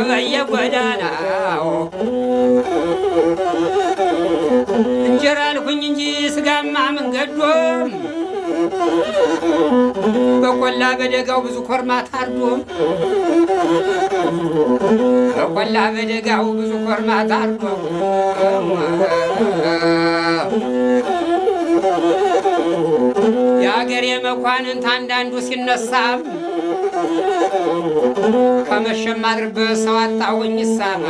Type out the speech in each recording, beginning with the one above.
በየጎዳናው እንጀራ አልኩኝ እንጂ ስጋማ መንገዶም በቆላ በደጋው ብዙ ኮርማ ታርዶ በቆላ በደጋው ብዙ ኮርማ ታርዶ የአገሬ መኳንንት አንዳንዱ ሲነሳ ከመሸም አድርበት ሰው አጣሁኝ ይሳማ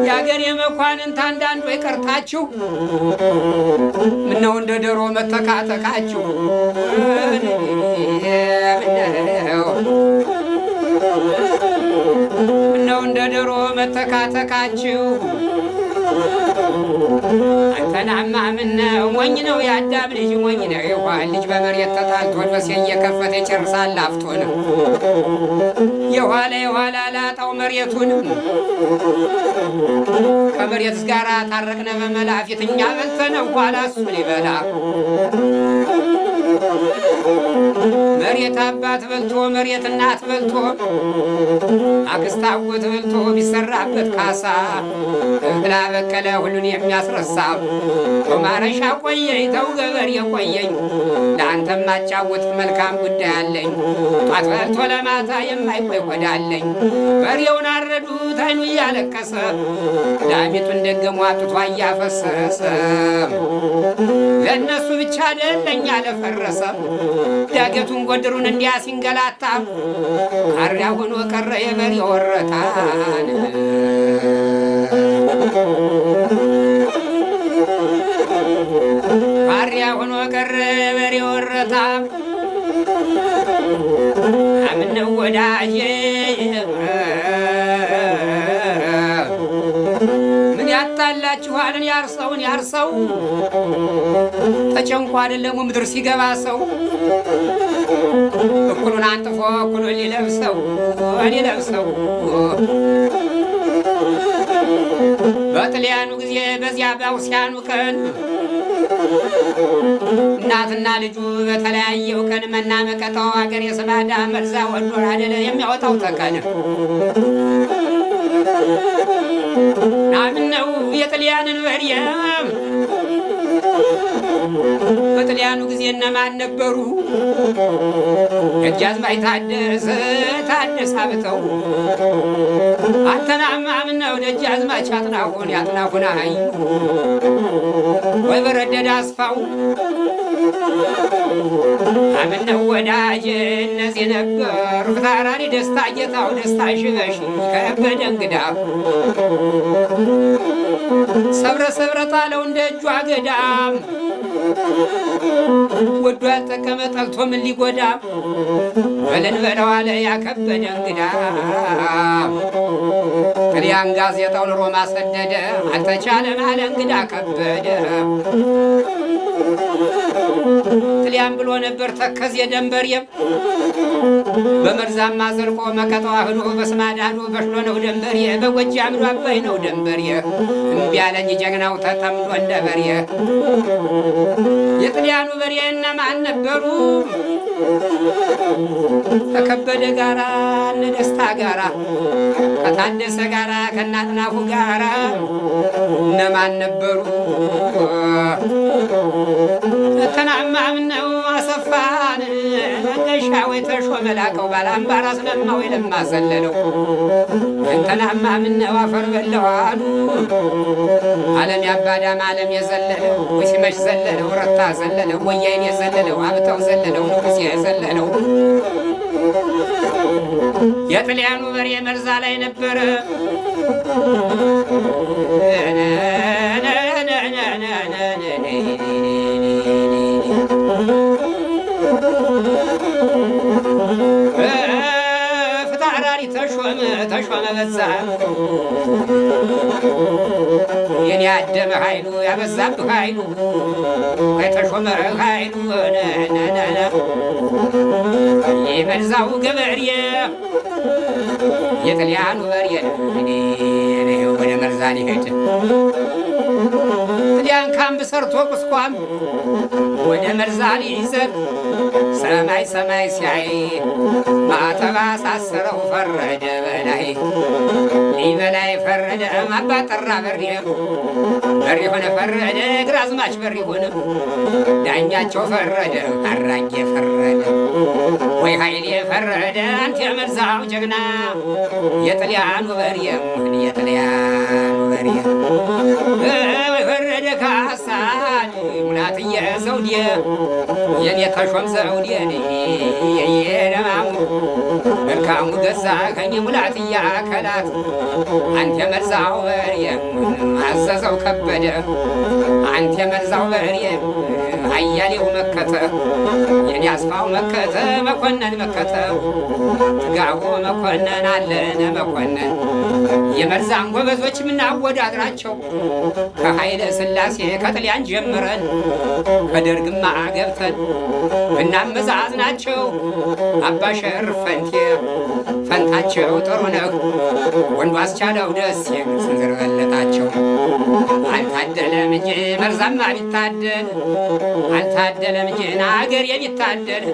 የአገሬ መኳንንት አንዳንዱ ይቀርታችሁ ምነው እንደ ዶሮ መተካተካችሁ ምነው እንደ ዶሮ መተካተካችሁ አንተናማ ምነው ሞኝ ነው የአዳም ልጅ ሞኝ ነው የዋህ ልጅ በመሬት ተጣልቶን በሴ እየከፈተ ይጨርሳል አፍቶንም የኋላ ላጣው መሬቱንም ከመሬት ጋር ታረቅነ በመላ ፊትኛ በልተነው ኋላ እሱ ሊበላ መሬት አባት በልቶ መሬት እናት በልቶ አክስት አጎት በልቶ ቢሰራበት ካሳ እህል በቀለ ሁሉን የሚያስረሳ ማረሻ ቆየኝ ተው ገበሬ ቆየኝ ለአንተም ማጫወት መልካም ጉዳይ አለኝ ጧት በልቶ ለማታ የማይቆይ ቆዳለኝ በሬውን አረዱት አይኑ እያለቀሰ ዳሚቱን ደገሙ አጥቷ እያፈሰሰ ለእነሱ ብቻ አይደለኛ ለፈረሰ ዳገቱን ጎድሩን እንዲያ ሲንገላታ ካሪያ ሆኖ ቀረ የበሬ ወረታን ካሪያ ሆኖ ቀረ የበሬ ወረታ አምነው ወዳጄ ምን ያጣላችኋልን ያርሰውን ያርሰው ተጨንቆ አይደለም ምድር ሲገባ ሰው እኩሉን አንጥፎ እኩሉን ሊለብሰው በጥልያኑ ጊዜ በዚያ በአውሲያኑ ቀን እናትና ልጁ በተለያየው ቀን መና መቀጣው አገር የስባዳ መርዛ ወዶ አይደለ የሚያወጣው ተቀን ናምነው የጥልያንን በሪያም በጥልያኑ ጊዜ እነማን ነበሩ? ደጃዝማች ታደሰ አብተው አንተናማ ምነው ደጃዝማች ያጥናፉን አዩ ወይ በረደድ አስፋው አምነው ወዳጅ እነዚህ ነበሩ ፍታራሪ ደስታ ጌታው ደስታ ሽበሽ ከበደ እንግዳ ሰብረ ጣለው እንደ እጁ አገዳም ወዶ ያልጠቀመ ጠልቶ ምን ሊጎዳ በለን በለው አለ ያከበደ እንግዳ ጥልያን ጋዜጣውን ሮማ ሰደደ አልተቻለም አለ እንግዳ ከበደ ጥልያን ብሎ ነበር ተከዝ የደንበርየም በመርዛማ ዘልቆ መቀጠዋ ህዶ በስማዳ ህዶ በሽሎ ነው ደንበርየ በጎጃም ነው አባይ ነው ደንበርየ እምቢ አለኝ ጀግናው ተጠምዶ እንደ በርየ የጥልያኑ በርየ እነማን ነበሩ? ከከበደ ጋራ እነ ደስታ ጋራ ከታደሰ ጋራ ከናጥናፉ ጋራ እነማን ነበሩ? ተናማም ነው አሰፋን መንገሻ ወይ ተሾመ ላቀው ባላምባራስ ለማ ወይ ለማ ዘለለው ተናማም ነው አፈር በለው አሉ ዓለም ያባዳም ዓለም የዘለለው ወይ ሲመሽ ዘለለው ረታ ዘለለው ወያይን የዘለለው አብተው ዘለለው ንጉስ የዘለለው የጥልያኑ በሬ መርዛ ላይ ነበረ ፍታራሪ ተሾመ በዛ የኔ አደመ ኃይሉ ያበዛብህ ኃይሉ የተሾመ ኃይሉ የመርዛው ገበሬ የጥልያኑ በሬ ወደ መርዛ ሊሄድ ጥልያን ካምብ ሰርቶ ቁስቋም ወደ መርዛ ሊይዘር ሰማይ ሰማይ ሲያይ ማተባ ሳሰረው ፈረደ በላይ ሊበላይ ፈረደ ማባጠራ በሬ ሆነ ፈረደ ግራዝማች በሬ ሆነ ዳኛቸው ፈረደ አራጌ ፈረደ ወይ ኃይሌ ፈረደ አንተ የመርዛው ጀግና የጥልያኑ በሬ የጥልያኑ በሬ ፈረደ ካሳን ሙላትየ ዘውዴ የኔ ተሾም ዘውዴ የየደማሙ መልካሙ ገዛ ከኝ ሙላትያ ከላት አንተ የመርዛው በሬ አዘዘው ከበደ አንተ የመርዛው በሬ አያሌው መከተ የኔ አስፋው መከተ መኮንን መከተ ጥጋቡ መኮንን አለነ መኮንን የመርዛን ጎበዞች ምናወዳድራቸው ከኃይለ ሥላሴ ከጥልያን ጀምረን ከደርግማ ገብተን እናመዛዝናቸው አባሸር ፈንቴ ፈንታቸው ጥሩ ነው ወንዱ አስቻለው ደስ ስንዝር በለጣቸው አልታደለም እንጂ መርዛማ ቢታደል አልታደለም እንጂ አገር የሚታደል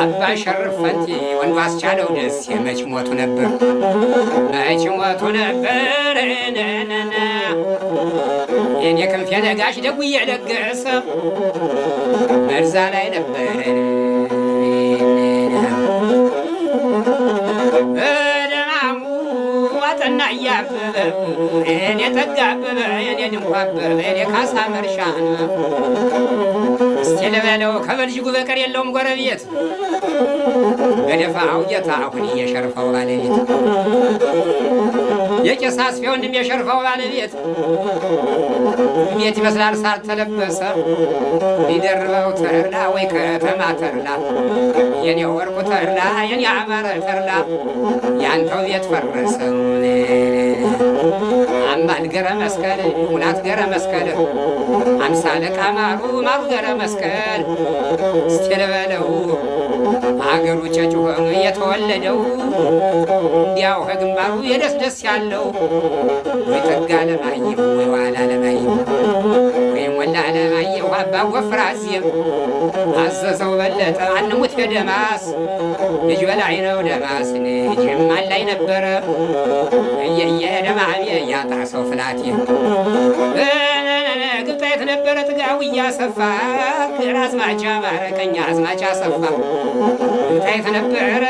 አባሸር ፈንቴ ወንዱ አስቻለው ደስ መች ሞቱ ነበር መች ሞቱ ነበር ነነነ የኔ ክንፍ የነጋሽ ደጉ እየለገሰ መርዛ ላይ ነበር ደማሙ ዋጠና እያበበ እኔ ተጋበበ እኔ ድንኳበበ እኔ ካሳ መርሻን እስቲ ልበለው ከበልጅጉ በቀር የለውም ጎረቤት በደፋው ጌታ አሁን የሸርፋው ባለቤት የቄስ አስፌ ወንድም የሸርፋው ባለቤት ቤት ይመስላል ሳር ተለበሰ ሊደርበው ተርላ ወይ ከተማ ተርላ የኔ ወርቁ ተርላ የኔ አማረ ተርላ ያንተው ቤት ፈረሰ አምባል ገረ መስቀል ሙላት ገረ መስቀል አምሳለ ቃማሩ ማሩ ገረ መስቀል እስቲ ልበለው አገሩ ጨጭሆ የተወለደው እንዲያው ከግንባሩ የደስ ደስ ያለው ወይ ጠጋ ለማየሁ ወይ ዋላ ለማየሁ ወይ ሞላ ለማየሁ አባ ወፍራዚም አዘዘው በለጠ አንሙት የደማስ ልጅ በላይ ነው ደማስ ልጅም አላይ ነበረ እየየደማሜ ያጣ ሰው ፍላቴ ግብጣየት ነበረ ጥጋው እያሰፋ ግራዝማች አማረ ቀኝ አዝማች አሰፋ ግብጣየት ነበረ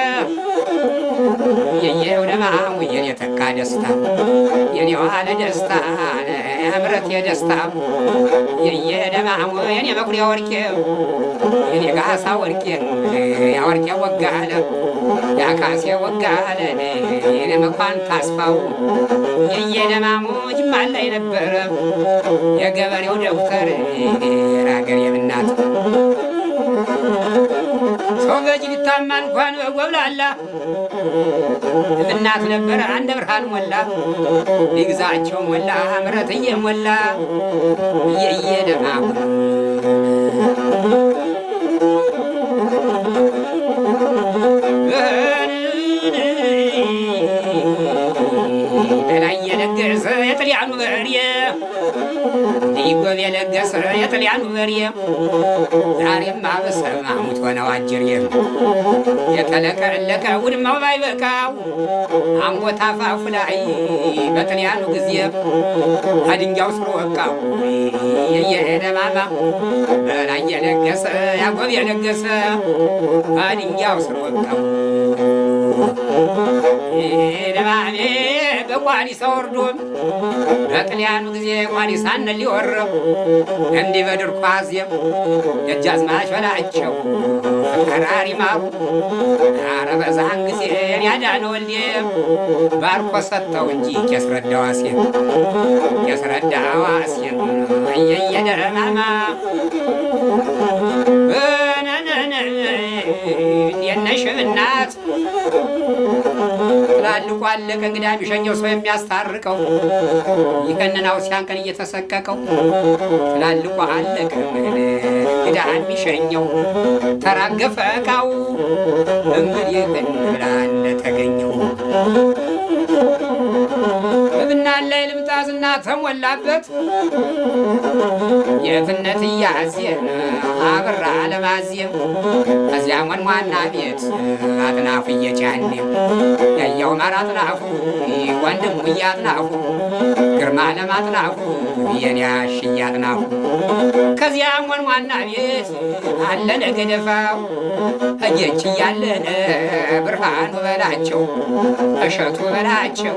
የየው ደማሙ የኔ ተካ ደስታ የኔ ዋለ ደስታ አምረት የደስታ የየደማሙ የኔ መኩሪያ ወርቄ የኔ ጋሳ ወርቄ ያወርቄ ወጋለ ያካሴ ወጋለ የኔ መኳን ታስፋው የየደማሙ ጅማል ላይ ነበረ የገበሬው ዶክተር ራገር የምናት ሰው በጅ ሊታማ እንኳን በጎብላላ እናት ነበረ አንደ ብርሃን ሞላ ሊግዛቸው ሞላ ምረትዬ ሞላ የየደማሙ በላይ የለገሰ የጥልያኑ በሬ ይጎብ የለገሰ የጥልያኑ በሬ ዛሬማ በሰማሙት ሆነው አጅሬ የተለቀለቀ ውድማው ባይበቃው አንጎት አፋፉ ላይ በጥልያኑ ጊዜ አድንጋው ስሮ ወቃው የየደማማ በላይ የለገሰ ያጎብ የለገሰ አድንጋው ስሮ ወቃው ደማሜ በቋዲሳ ወርዶ በጥልያኑ ጊዜ ቋዲሳን ሊወረው እንዲህ በድር ኳዝየም ደጃዝማች በላቸው ፈራሪ ማሩ ኧረ በዛን ጊዜ ያዳነ ወልዴ ባርኮ ሰጠው እንጂ ቄስ ረዳዋሴ ቄስ ረዳዋሴ እየየደማማ እንዴት ነሽ እናት? ትላልቁ አለቀ እንግዳ የሚሸኘው ሰው የሚያስታርቀው ይቀንናው ሲያንቀን እየተሰቀቀው ትላልቁ አለቀ እንግዳ የሚሸኘው ተራገፈ ዕቃው እንግዲህ እንብላለ ተገኘው እብናን ላይ ልምጣዝና ተሞላበት የትነት እያዜም አብራ ለማዜም ከዚያ ሞንሟና ቤት አጥናፉ እየጫኔው ያየው ማር አጥናፉ ወንድሙ እያጥናፉ ግርማ ለማጥናፉ የኔያሽ እያጥናፉ ከዚያ ሞንሟና ቤት አለነ ገደፋው እየች እያለነ ብርሃኑ በላቸው እሸቱ በላቸው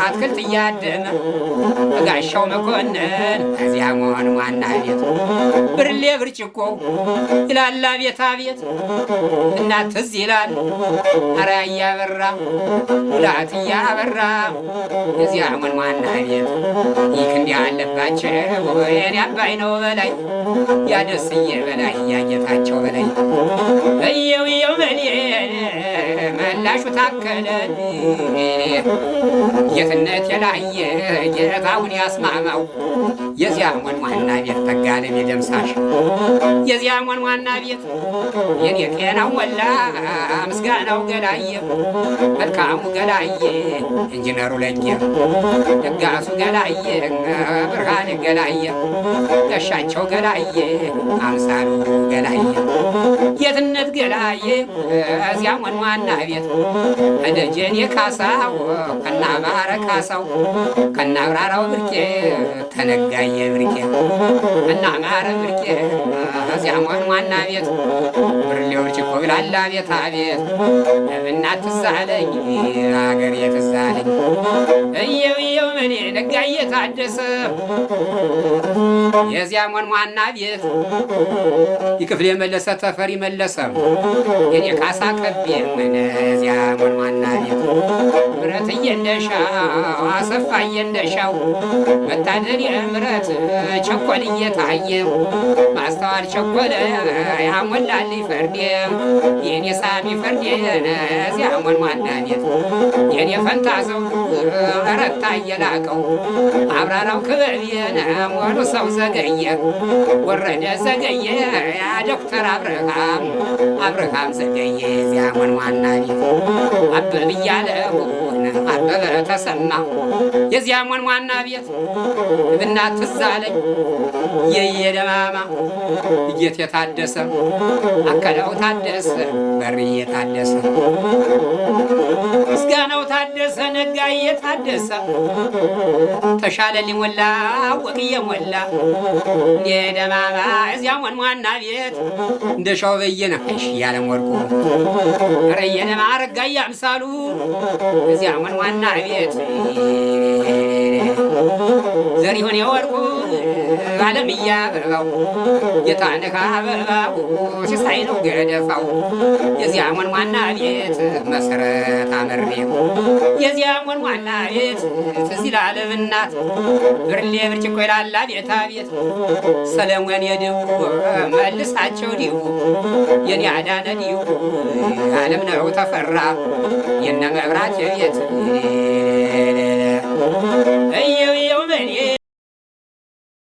አትክልት እያደመ ጋሻው መኮንን ከዚያ ሞንሟና ቤት ብርሌ ብርጭቆ ይላላ ቤታ ቤት እናት ትዝ ይላል አረ እያበራ ሙላት እያበራ የዚያ ሞንሟና ቤት ይክ እንዲህ አለባቸው የኔ አባይ ነው በላይ ያደስዬ በላይ ያጌታቸው በላይ እየው በሌ መላሹ ታከለ የትነት የላየ ጌታውን ያስማማው የዚያ ሞንሟና ቤት ተጋለም የደምሳሽ የዚያ ሞንሟና ቤት የኔ ጤናው ሞላ ምስጋናው ገላየ መልካሙ ገላየ ኢንጂነሩ ለየ ደጋሱ ገላየ ብርሃን ገላየ ጋሻቸው ገላየ አምሳሉ ገላየ የትነት ገላየ እዚያ ሞንሟና ቤት እደጀኔ ካሳው ከናማረ ካሳው ከናብራራው ብርቄ ተነጋየ ብርቄ እናማረ ብርቄ እዚያ ሞንሟና ቤት ብርሌው ጭቆ ይላላ ቤታ ቤት እናት ትዛለኝ አገር የትዛለኝ እየው ምን ነጋየ ታደሰ የዚያ ሞንሟና ቤት ይክፍል የመለሰ ተፈሪ መለሰ የኔ ካሳ ከቤ ምን እዚያ ሞንሟና ቤት ምረት እየንደሻው አሰፋ እየንደሻው መታደል የምረት ቸኮል እየታየው ማስተዋል ቸኮለ ያሞላል ፈርዴ የኔ ሳሚ ፈርዴ እዚያ ሞንሟና ቤት የኔ ፈንታ ሰው ረታ እየላቀው አብራራው ክበብየነ ሞሉ ሰው ዘገየ ወረደ ዘገየ ያ ዶክተር አብርሃም ዘገየ እዚያ ሞንሟና ቤት አበብ እያለው አበበ ተሰማ የዚያ ሞንሟና ቤት ብናት ትዛለኝ የየደማማ እየት የታደሰ አከለው ታደሰ በርዬ ታደሰ ምስጋናው ታደሰ ነጋዬ ታደሰ ተሻለ ሊሞላ ወቅየ ሞላ የደማማ እዚያ ሞንሟና ቤት እንደሻው በየነ እሺ ያለም ወርቁ ረየነ ማረጋያ አምሳሉ እዚያ ሞንሟና ቤት ዘሪሁን የወርቁ ዓለም እያበባው የታነካ አበባው ሲሳይ ነው ገደፋው የዚያ ሞንሟና ቤት መሰረት አመሬው የዚያ ሞንሟና ቤት ትዝ ይላል እናት ብርሌ ብርጭቆ ይላላ ቤታ ቤት ሰለሞን የድው መልሳቸው ዲው የኔ አዳነ ዲው ዓለም ነው ተፈራ የነ መብራት የቤት እየው